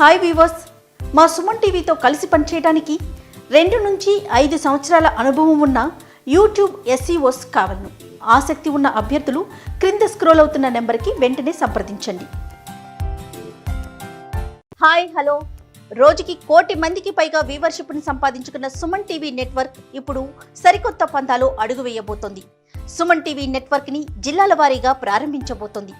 Hi weavers, మా సుమన్ టీవీతో కలిసి పనిచేయడానికి 2 నుంచి 5 సంవత్సరాల అనుభవం ఉన్న యూట్యూబ్ ఎస్ఈఓస్ కావాలను. ఆసక్తి ఉన్న అభ్యర్థులు క్రింద స్క్రోల్ అవుతున్న నెంబర్కి వెంటనే సంప్రదించండి. హాయ్ హలో, రోజుకి 1 కోటి మందికి పైగా వ్యూవర్షిప్ని సంపాదించుకున్న సుమన్ టీవీ నెట్వర్క్ ఇప్పుడు సరికొత్త పంతాలో అడుగు వేయబోతోంది. సుమన్ టీవీ నెట్వర్క్ని జిల్లాల వారీగా ప్రారంభించబోతోంది.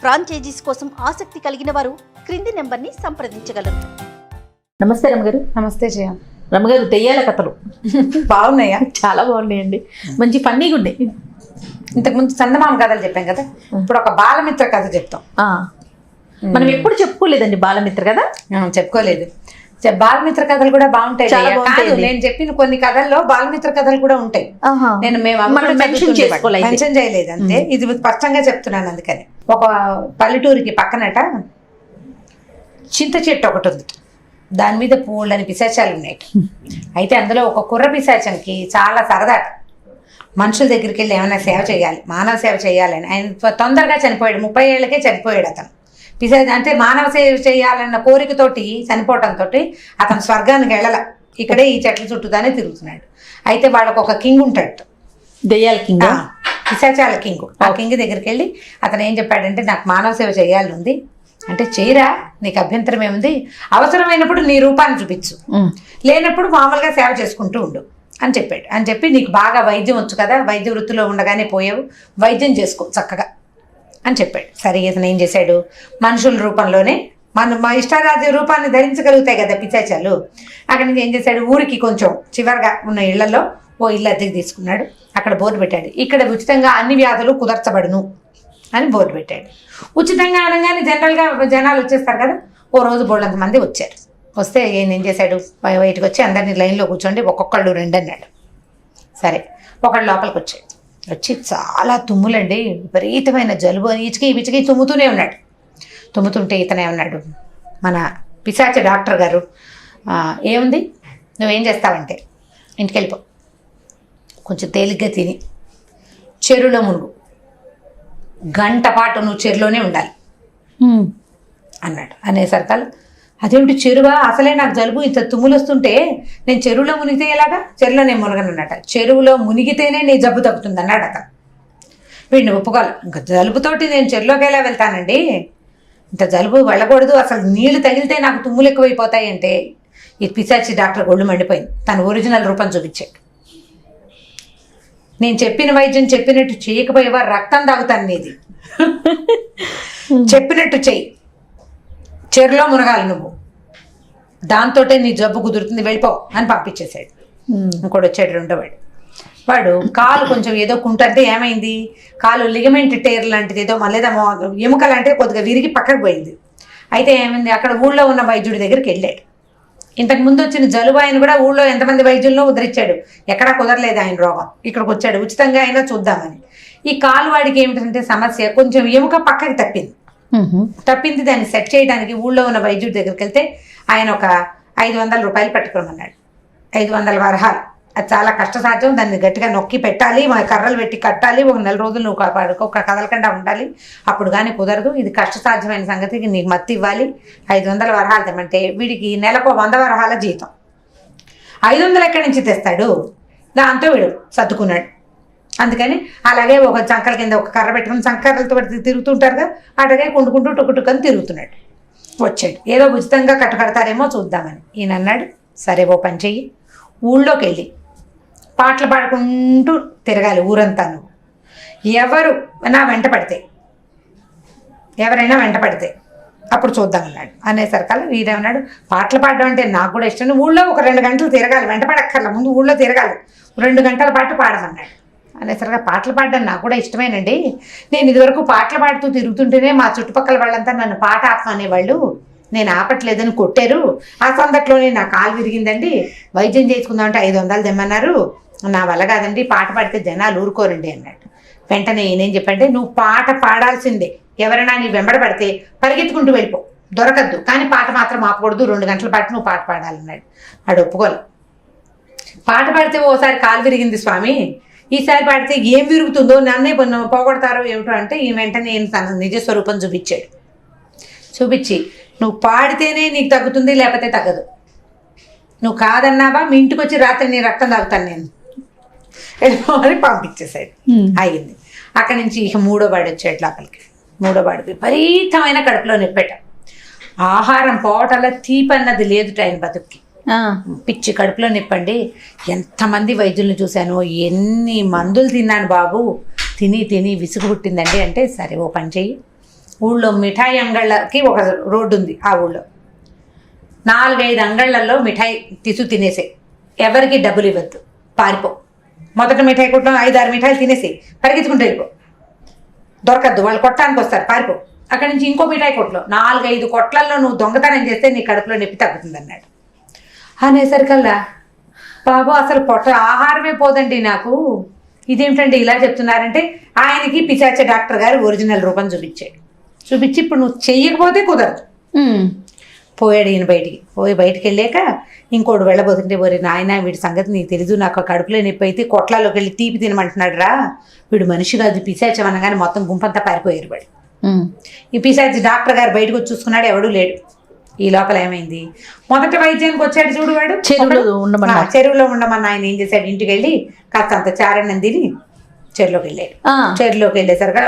ఫ్రాంచైజీస్ కోసం ఆసక్తి కలిగిన వారు క్రింది నెంబర్ని సంప్రదించగలరు. నమస్తే రమగారు. నమస్తే జయ. రమగారు, దెయ్యాల కథలు బాగున్నాయా? చాలా బాగున్నాయండి, మంచి ఫన్నీగా ఉన్నాయి. ఇంతకుముందు చందమామ కథలు చెప్పాం కదా, ఇప్పుడు ఒక బాలమిత్ర కథ చెప్తాం. మనం ఎప్పుడు చెప్పుకోలేదండి బాలమిత్ర కదా. చెప్పుకోలేదు. బాలమిత్ర కథలు కూడా బాగుంటాయి. నేను చెప్పిన కొన్ని కథల్లో బాలమిత్ర కథలు కూడా ఉంటాయి. నేను మెన్షన్ చేయలేదు అంతే, ఇది స్పష్టంగా చెప్తున్నాను. అందుకని ఒక పల్లెటూరికి పక్కనట చింత చెట్టు ఒకటి ఉంది. దాని మీద పూలని పిశాచాలు ఉన్నాయి. అయితే అందులో ఒక కుర్ర పిశాచంకి చాలా సరదా. మనుషుల దగ్గరికి వెళ్ళి ఏమైనా సేవ చేయాలి, మానవ సేవ చేయాలని. ఆయన తొందరగా చనిపోయాడు, 30 ఏళ్ళకే చనిపోయాడు అతను. పిశాచ అంటే మానవ సేవ చేయాలన్న కోరికతోటి చనిపోవటంతో అతను స్వర్గానికి వెళ్ళాల, ఇక్కడే ఈ చెట్ల చుట్టూతానే తిరుగుతున్నాడు. అయితే వాళ్ళకు ఒక కింగ్ ఉంటాడు, దెయ్యాల కింగ్, పిశాచాల కింగ్. ఆ కింగ్ దగ్గరికి వెళ్ళి అతను ఏం చెప్పాడంటే, నాకు మానవ సేవ చేయాలని ఉంది అంటే, చేయరా, నీకు అభ్యంతరం ఏముంది, అవసరమైనప్పుడు నీ రూపాన్ని చూపించు, లేనప్పుడు మామూలుగా సేవ చేసుకుంటూ ఉండు అని చెప్పాడు. అని చెప్పి, నీకు బాగా వైద్యం వచ్చు కదా, వైద్య వృత్తిలో ఉండగానే పోయావు, వైద్యం చేసుకో చక్కగా అని చెప్పాడు. సరే, ఇతను ఏం చేశాడు, మనుషుల రూపంలోనే మా ఇష్టారాజ్య రూపాన్ని ధరించగలుగుతాయి కదా పిశాచాలు. అక్కడి నుంచి ఏం చేశాడు, ఊరికి కొంచెం చివరిగా ఉన్న ఇళ్లలో ఓ ఇల్లు అద్దెకి తీసుకున్నాడు. అక్కడ బోర్డు పెట్టాడు, ఇక్కడ ఉచితంగా అన్ని వ్యాధులు కుదర్చబడును అని బోర్డు పెట్టాడు. ఉచితంగా అనగానే జనరల్గా జనాలు వచ్చేస్తారు కదా. ఓ రోజు బోర్డు మంది వచ్చారు. వస్తే ఏం చేశాడు, బయటకు వచ్చి అందరినీ లైన్లో కూర్చోండి, ఒక్కొక్కళ్ళు 2 అన్నాడు. సరే, ఒకళ్ళు లోపలికి వచ్చాడు. వచ్చి చాలా తుమ్ములండి, విపరీతమైన జలుబు, ఇచికి తుమ్ముతూనే ఉన్నాడు. తుమ్ముతుంటే ఇతనే ఉన్నాడు, మన పిశాచ డాక్టర్ గారు, ఏముంది నువ్వేం చేస్తావంటే, ఇంటికి వెళ్ళిపో, కొంచెం తేలిగ్గా తిని చెరువులో మునుగు, 1 గంట పాటు నువ్వు చెరువులోనే ఉండాలి అన్నాడు. అనేసరికల్ అదేమిటి చెరువా, అసలే నాకు జలుబు, ఇంత తుమ్ములు వస్తుంటే నేను చెరువులో మునిగితే ఎలాగా, చెరువులో నేను మునగనన్నట, చెరువులో మునిగితేనే నీ జబ్బు తగ్గుతుంది అన్నాడు అతను. వీడిని ఒప్పుకోవాలి, ఇంకా జలుబుతోటి నేను చెరువులోకి ఎలా వెళ్తానండి, ఇంత జలుబు వెళ్ళకూడదు, అసలు నీళ్లు తగిలితే నాకు తుమ్ములు ఎక్కువైపోతాయి అంటే, ఈ పిశాచి డాక్టర్ ఒళ్ళు మండిపోయింది. తన ఒరిజినల్ రూపం చూపించాడు. నేను చెప్పిన వైద్యం చెప్పినట్టు చేయకపోయేవా రక్తం తాగుతాను నీది, చెప్పినట్టు చెయ్యి, చెరులో మునగాలి నువ్వు, దాంతోటే నీ జబ్బు కుదురుతుంది, వెళ్ళిపో అని పంపించేశాడు. ఇంకోటి వచ్చాడు, 2వ వాడు కాలు కొంచెం ఏదో కుంటే ఏమైంది, కాలు లిగమెంట్ టేర్ లాంటిది ఏదో లేదా ఎముక లాంటిది కొద్దిగా విరిగి పక్కకు పోయింది. అయితే ఏమైంది, అక్కడ ఊళ్ళో ఉన్న వైద్యుడి దగ్గరికి వెళ్ళాడు. ఇంతకు ముందు వచ్చిన జలుబు ఆయన కూడా ఊళ్ళో ఎంతమంది వైద్యుల్లో ఉద్ధరించాడు, ఎక్కడా కుదరలేదు ఆయన రోగం. ఇక్కడికి వచ్చాడు, ఉచితంగా అయినా చూద్దామని. ఈ కాలు వాడికి ఏమిటంటే సమస్య, కొంచెం ఎముక పక్కకి తప్పింది, దాన్ని సెట్ చేయడానికి ఊళ్ళో ఉన్న వైద్యుడి దగ్గరికి వెళ్తే ఆయన ఒక 500 రూపాయలు పెట్టుకోమన్నాడు. 500 వరహాలు, అది చాలా కష్టసాధ్యం, దాన్ని గట్టిగా నొక్కి పెట్టాలి, మా కర్రలు పెట్టి కట్టాలి, ఒక 4 రోజులు నువ్వు ఒక కదలకుండా ఉండాలి, అప్పుడు కానీ కుదరదు, ఇది కష్టసాధ్యమైన సంగతికి నీకు మత్తి ఇవ్వాలి, 500 వరహాలు తెమ్మంటే వీడికి నెలకు 100 వరహాల జీతం. 500 ఎక్కడి నుంచి తెస్తాడు, దాంతో వీడు సర్దుకున్నాడు. అందుకని అలాగే ఒక చంకల కింద ఒక కర్ర పెట్టుకుని చంకర్రలతో తిరుగుతుంటారు కదా, అటగే కుండుకుంటూ టుక్కుటుక్కని తిరుగుతున్నాడు. వచ్చాడు, ఏదో ఉచితంగా కట్టుకడతారేమో చూద్దామని. ఈయన అన్నాడు, సరే ఓ పని చెయ్యి, ఊళ్ళోకి వెళ్ళి పాటలు పాడుకుంటూ తిరగాలి ఊరంతా, నువ్వు ఎవరైనా వెంట పడితే అప్పుడు చూద్దామన్నాడు. అనేసరికల్లా వీడేమన్నాడు, పాటలు పాడడం అంటే నాకు కూడా ఇష్టం, ఊళ్ళో ఒక 2 గంటలు తిరగాలి, వెంట పడక్కర్ల, ముందు ఊళ్ళో తిరగాలి, 2 గంటల పాటు పాడమన్నాడు. అనేసరిగా పాటలు పాడడం నాకు కూడా ఇష్టమేనండి, నేను ఇదివరకు పాటలు పాడుతూ తిరుగుతుంటేనే మా చుట్టుపక్కల వాళ్ళంతా నన్ను పాట ఆపమనేవాళ్ళు, నేను ఆపట్లేదని కొట్టారు, ఆ సందట్లోనే నా కాలు విరిగిందండి, వైద్యం చేసుకుందామంటే 500 తెమ్మన్నారు, నా వల్ల కాదండి, పాట పాడితే జనాలు ఊరుకోరండి అన్నాడు. వెంటనే ఈయనేం చెప్పంటే, నువ్వు పాట పాడాల్సిందే, ఎవరైనా నీ వెంబడపడితే పరిగెత్తుకుంటూ వెళ్ళిపో, దొరకద్దు, కానీ పాట మాత్రం ఆపకూడదు, 2 గంటల పాటు నువ్వు పాట పాడాలన్నాడు. వాడు ఒప్పుకోలు. పాట పాడితే ఓసారి కాలు విరిగింది స్వామి, ఈసారి పాడితే ఏం విరుగుతుందో, నన్నే పోగొడతారో ఏమిటో అంటే, ఈ వెంటనే తన నిజ స్వరూపం చూపించాడు. చూపించి నువ్వు పాడితేనే నీకు తగ్గుతుంది, లేకపోతే తగ్గదు. నువ్వు కాదన్నావా మీ ఇంటికి వచ్చి రాత్రి నీ రక్తం తాగుతాను నేను అని పంపించేసాడు. అయింది. అక్కడి నుంచి ఇక మూడో వాడు వచ్చాడు లోపలికి. మూడో వాడు విపరీతమైన కడుపులో నొప్పెట. ఆహారం పోవటంలో తీపన్నది లేదు టైం బతుక్కి. పిచ్చి కడుపులో నిప్పండి. ఎంతమంది వైద్యులను చూశాను, ఎన్ని మందులు తిన్నాను బాబు, తిని తిని విసుగు పుట్టిందండి. అంటే సరే ఓ పని చెయ్యి, ఊళ్ళో మిఠాయి అంగళ్ళకి ఒక రోడ్డు ఉంది, ఆ ఊళ్ళో 4-5 అంగళ్ళల్లో మిఠాయి తినేసే, ఎవరికి డబ్బులు ఇవ్వద్దు, పారిపో. మొదట మిఠాయి కొట్టడం 5-6 మిఠాయిలు తినేసి పరిగెత్తుకుంటూ వెళ్ళిపో, దొరకద్దు, వాళ్ళు కొట్టడానికి వస్తారు, పారిపో. అక్కడి నుంచి ఇంకో మిఠాయి కొట్లో 4-5 కొట్లల్లో నువ్వు దొంగతనం చేస్తే నీ కడుపులో నొప్పి తగ్గుతుంది అన్నాడు. అనేసరికల్లా బాబు అసలు ఆహారమే పోదండి నాకు, ఇదేమిటండి ఇలా చెప్తున్నారంటే ఆయనకి పిశాచ డాక్టర్ గారు ఒరిజినల్ రూపం చూపించాడు. చూపించి ఇప్పుడు నువ్వు చెయ్యకపోతే కుదరదు. పోయాడు ఈయన బయటికి. బయటికి వెళ్ళాక ఇంకోటి వెళ్ళబోతుంటే, ఒరే నాయన వీడి సంగతి నీకు తెలీదు, నాకు కడుపులో నొప్పి అయితే కొట్లలోకి వెళ్ళి తీపి తినమంటున్నాడు రా, వీడు మనిషి కాదు పిశాచం అనగానే మొత్తం గుంపంతా పారిపోయారు వాడు. ఈ పిశాచి డాక్టర్ గారు బయటకు వచ్చి చూసుకున్నాడు, ఎవడూ లేడు. ఈ లోపల ఏమైంది, మొదట వైద్యానికి వచ్చాడు చూడు వాడు, చెరువులో ఉండమన్నా ఆయన ఏం చేశాడు, ఇంటికి వెళ్ళి కాస్త అంత చారణం తిని చెరువులోకి వెళ్ళాడు. చెరువులోకి వెళ్ళేసరికి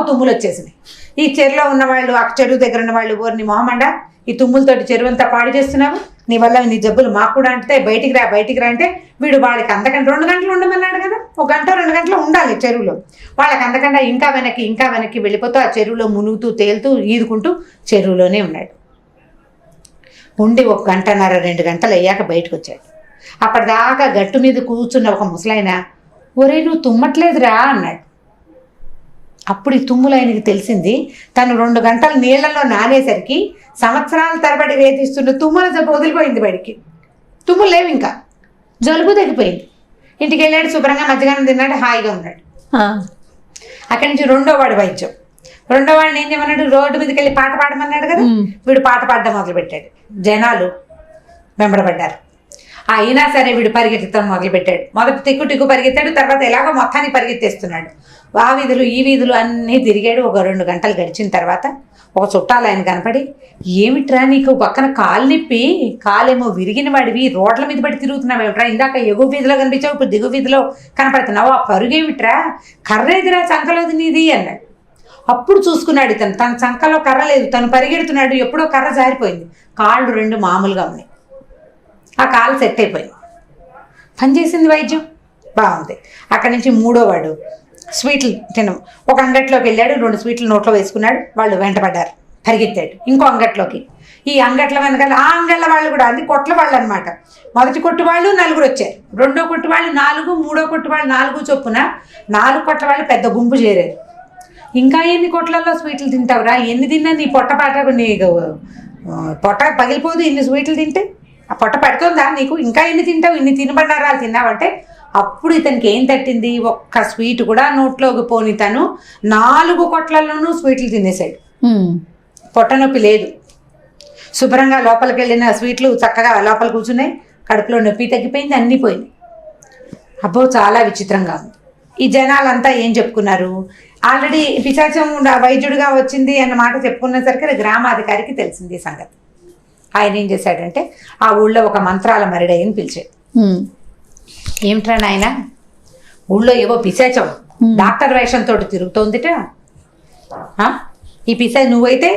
తుమ్ములు వచ్చేసినాయి. ఈ చెరువులో ఉన్న వాళ్ళు, ఆ చెరువు దగ్గర ఉన్న వాళ్ళు, నీ మొహమండ ఈ తుమ్ములతోటి చెరువు అంతా పాడు చేస్తున్నావు, నీ వల్ల నీ జబ్బులు మాకు కూడా అంటే బయటికి రా అంటే, వీడు వాడికి అంతకంటే 2 గంటలు ఉండమన్నాడు కదా, 1 గంట 2 గంటలు ఉండాలి చెరువులో. వాళ్ళకి అంతకంటే ఇంకా వెనక్కి వెళ్ళిపోతూ ఆ చెరువులో మునుగుతూ తేలుతూ ఈదుకుంటూ చెరువులోనే ఉన్నాడు. ఉండి 1 గంటన్నర 2 గంటలు అయ్యాక బయటకు వచ్చాడు. అప్పటిదాకా గట్టు మీద కూర్చున్న ఒక ముసలాయన, ఒరే నువ్వు తుమ్మట్లేదురా అన్నాడు. అప్పుడు ఈ తుమ్ములు ఆయనకి తెలిసింది, తను 2 గంటలు నీళ్లలో నానేసరికి సంవత్సరాల తరబడి వేధిస్తున్న తుమ్ముల జబ్బు వదిలిపోయింది. బయటికి తుమ్ములు లేవు, ఇంకా జలుబు తగ్గిపోయింది. ఇంటికి వెళ్ళాడు, శుభ్రంగా మధ్యాహ్నం తిన్నాడు, హాయిగా ఉన్నాడు. అక్కడి నుంచి రెండో వాడిని ఏం చేయమన్నాడు, రోడ్డు మీదకి వెళ్ళి పాట పాడమన్నాడు కదా, వీడు పాట పాడడం మొదలుపెట్టాడు. జనాలు వెంబడబడ్డారు. అయినా సరే వీడు పరిగెత్తడం మొదలుపెట్టాడు. మొదటి టిక్కు పరిగెత్తాడు, తర్వాత ఎలాగో మొత్తాన్ని పరిగెత్తేస్తున్నాడు. ఆ వీధులు ఈ వీధులు అన్నీ తిరిగాడు. ఒక 2 గంటలు గడిచిన తర్వాత ఒక చుట్టాలు ఆయన కనపడి, ఏమిట్రా నీకు పక్కన కాలు నిప్పి, కాలేమో విరిగిన వాడివి, రోడ్ల మీద పడి తిరుగుతున్నావు ఏమిట్రా, ఇందాక ఎగువ వీధిలో కనిపించావు, ఇప్పుడు దిగువ వీధిలో కనపడుతున్నావు, ఆ పరుగేమిట్రా, కర్రేదిరా చంకలోది నీది అన్నాడు. అప్పుడు చూసుకున్నాడు ఇతను, తన చంకలో కర్ర లేదు, తను పరిగెడుతున్నాడు, ఎప్పుడో కర్ర జారిపోయింది, కాళ్ళు 2 మామూలుగా ఉన్నాయి, ఆ కాలు సెట్ అయిపోయింది, పనిచేసింది వైద్యం, బాగుంది. అక్కడి నుంచి మూడో వాడు స్వీట్లు తినము, ఒక అంగట్లోకి వెళ్ళాడు, 2 స్వీట్లు నోట్లో వేసుకున్నాడు, వాళ్ళు వెంటపడ్డారు, పరిగెత్తాడు ఇంకో అంగట్లోకి. ఈ అంగట్ల వెనకాల ఆ అంగళ్ళ వాళ్ళు కూడా, అది కొట్ల వాళ్ళు అనమాట. మొదటి కొట్టు వాళ్ళు 4 వచ్చారు, రెండో కొట్టు వాళ్ళు 4, మూడో కొట్టు వాళ్ళు 4 చొప్పున 4 కొట్ల వాళ్ళు పెద్ద గుంపు చేరారు. ఇంకా ఎన్ని కొట్లలో స్వీట్లు తింటావురా, ఎన్ని తిన్నా నీ పొట్ట పగిలిపోదు, ఇన్ని స్వీట్లు తింటే ఆ పొట్ట పడుతుందా నీకు, ఇంకా ఎన్ని తింటావు, ఇన్ని తినబడ్డారాలు తిన్నావంటే. అప్పుడు ఇతనికి ఏం తట్టింది, ఒక్క స్వీట్ కూడా నోట్లోకి పోని తను 4 కొట్లలోనూ స్వీట్లు తినేసాడు. పొట్ట నొప్పి లేదు, శుభ్రంగా లోపలికి వెళ్ళిన స్వీట్లు చక్కగా లోపల కూర్చున్నాయి, కడుపులో నొప్పి తగ్గిపోయింది, అన్నీ పోయింది. అబ్బో చాలా విచిత్రంగా ఉంది. ఈ జనాలంతా ఏం చెప్పుకున్నారు, ఆల్రెడీ పిశాచం వైద్యుడిగా వచ్చింది అన్న మాట చెప్పుకునేసరికి గ్రామాధికారికి తెలిసింది ఈ సంగతి. ఆయన ఏం చేశాడంటే, ఆ ఊళ్ళో ఒక మంత్రాల మరిడయ్యని పిలిచాడు. ఏమిట్రా నాయన, ఊళ్ళో ఏవో పిశాచం డాక్టర్ వేషంతో తిరుగుతోందిట, ఈ నువ్వైతే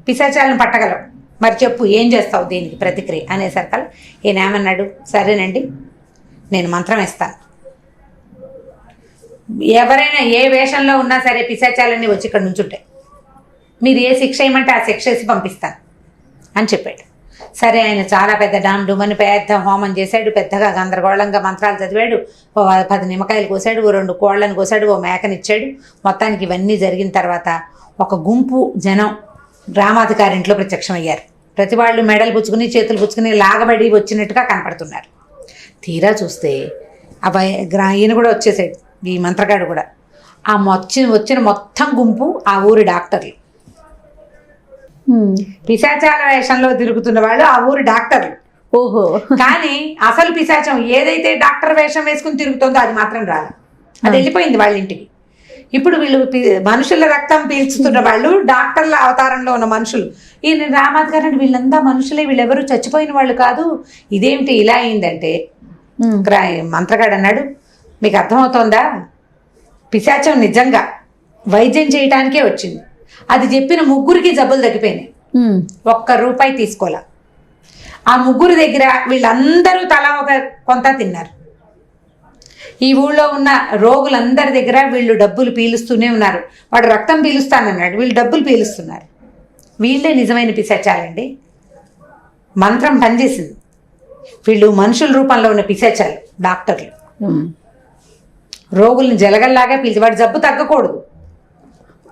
పిశాచాలను పట్టగలవు, మరి చెప్పు ఏం చేస్తావు దీనికి ప్రతిక్రియ అనేసరికల్ ఈయన ఏమన్నాడు, సరేనండి నేను మంత్రం వేస్తాను, ఎవరైనా ఏ వేషంలో ఉన్నా సరే పిశాచాలన్నీ వచ్చి ఇక్కడ నుంచుంటాయి, మీరు ఏ శిక్ష ఏమంటే ఆ శిక్ష వేసి పంపిస్తాను అని చెప్పాడు. సరే ఆయన చాలా పెద్ద డామ్డుమని పెద్ద హోమం చేశాడు, పెద్దగా గందరగోళంగా మంత్రాలు చదివాడు, 10 నిమ్మకాయలు కోసాడు, 2 కోళ్ళను కోసాడు, 1 మేకనిచ్చాడు. మొత్తానికి ఇవన్నీ జరిగిన తర్వాత ఒక గుంపు జనం గ్రామాధికారి ఇంట్లో ప్రత్యక్షమయ్యారు. ప్రతి వాళ్ళు మెడలు పుచ్చుకుని చేతులు పుచ్చుకుని లాగబడి వచ్చినట్టుగా కనపడుతున్నారు. తీరా చూస్తే ఈయన కూడా వచ్చేసాడు, ఈ మంత్రగాడు కూడా. ఆ వచ్చిన మొత్తం గుంపు ఆ ఊరి డాక్టర్లు, పిశాచాల వేషంలో తిరుగుతున్న వాళ్ళు ఆ ఊరి డాక్టర్లు. ఓహో, కానీ అసలు పిశాచం ఏదైతే డాక్టర్ వేషం వేసుకుని తిరుగుతుందో అది మాత్రం రాదు, అది వెళ్ళిపోయింది వాళ్ళ ఇంటికి. ఇప్పుడు వీళ్ళు మనుషుల రక్తం పీల్చుతున్న వాళ్ళు డాక్టర్ల అవతారంలో ఉన్న మనుషులు. ఈయన రామాత్ గారు అంటే వీళ్ళంతా మనుషులే, వీళ్ళెవరు చచ్చిపోయిన వాళ్ళు కాదు, ఇదేమిటి ఇలా అయిందంటే మంత్రగాడు అన్నాడు, మీకు అర్థమవుతోందా, పిశాచం నిజంగా వైద్యం చేయటానికే వచ్చింది. అది చెప్పిన ముగ్గురికి జబ్బులు తగ్గిపోయినాయి, ₹1 తీసుకోలే. ఆ ముగ్గురు దగ్గర వీళ్ళందరూ తలా ఒక కొంత తిన్నారు. ఈ ఊళ్ళో ఉన్న రోగులందరి దగ్గర వీళ్ళు డబ్బులు పీలుస్తూనే ఉన్నారు. వాడు రక్తం పీలుస్తానన్నాడు, వీళ్ళు డబ్బులు పీలుస్తున్నారు. వీళ్ళే నిజమైన పిశాచాలండి. మంత్రం పనిచేసింది. వీళ్ళు మనుషుల రూపంలో ఉన్న పిశాచాలు డాక్టర్లు. రోగుల్ని జలగల్లాగా పీల్చి, వాడు జబ్బు తగ్గకూడదు,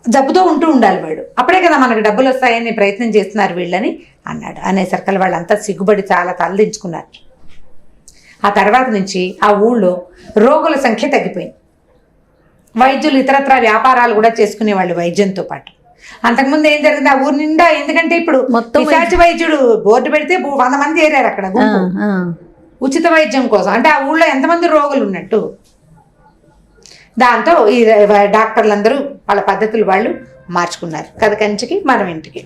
జబ్బుతో ఉంటూ ఉండాలి వాడు, అప్పుడే కదా మనకు డబ్బులు వస్తాయని ప్రయత్నం చేస్తున్నారు వీళ్ళని అన్నాడు. అనేసరికి వాళ్ళంతా సిగ్గుపడి చాలా తలదించుకున్నారు. ఆ తర్వాత నుంచి ఆ ఊళ్ళో రోగుల సంఖ్య తగ్గిపోయింది. వైద్యులు ఇతరత్ర వ్యాపారాలు కూడా చేసుకునేవాళ్ళు వైద్యంతో పాటు. అంతకుముందు ఏం జరిగింది, ఆ ఊరి నిండా, ఎందుకంటే ఇప్పుడు పిశాచి వైద్యుడు బోర్డు పెడితే 100 మంది చేరారు అక్కడ గుంపు, ఉచిత వైద్యం కోసం. అంటే ఆ ఊళ్ళో ఎంతమంది రోగులు ఉన్నట్టు. దాంతో ఈ డాక్టర్లందరూ వాళ్ళ పద్ధతులు వాళ్ళు మార్చుకున్నారు. కథ కంచికి మనం ఇంటికి.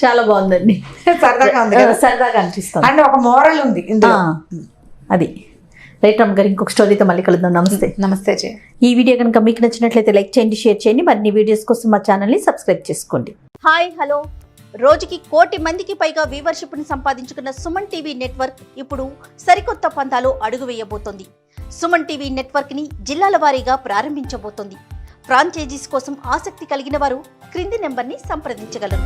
చాలా బాగుందండి, సరదాగా ఉంది కదా, సరదాగా అనిపిస్తుంది. అండ్ ఒక మోరల్ ఉంది ఇందులో. అది రైట్ రామ్ గారు, ఇంకొక స్టోరీతో మళ్ళీ కలుద్దాం. నమస్తే. నమస్తే జయ. ఈ వీడియో కనుక మీకు నచ్చినట్లయితే లైక్ చేయండి, షేర్ చేయండి. మరిన్ని వీడియోస్ కోసం మా ఛానల్ని సబ్స్క్రైబ్ చేసుకోండి. Hi hello. రోజుకి 1 కోటి మందికి పైగా వ్యూవర్షిప్ని సంపాదించుకున్న సుమన్ టీవీ నెట్వర్క్ ఇప్పుడు సరికొత్త పంతాలో అడుగు వేయబోతోంది. సుమన్ టీవీ నెట్వర్క్ని జిల్లాల వారీగా ప్రారంభించబోతోంది. ఫ్రాంచైజీస్ కోసం ఆసక్తి కలిగిన వారు క్రింది నెంబర్ని సంప్రదించగలరు.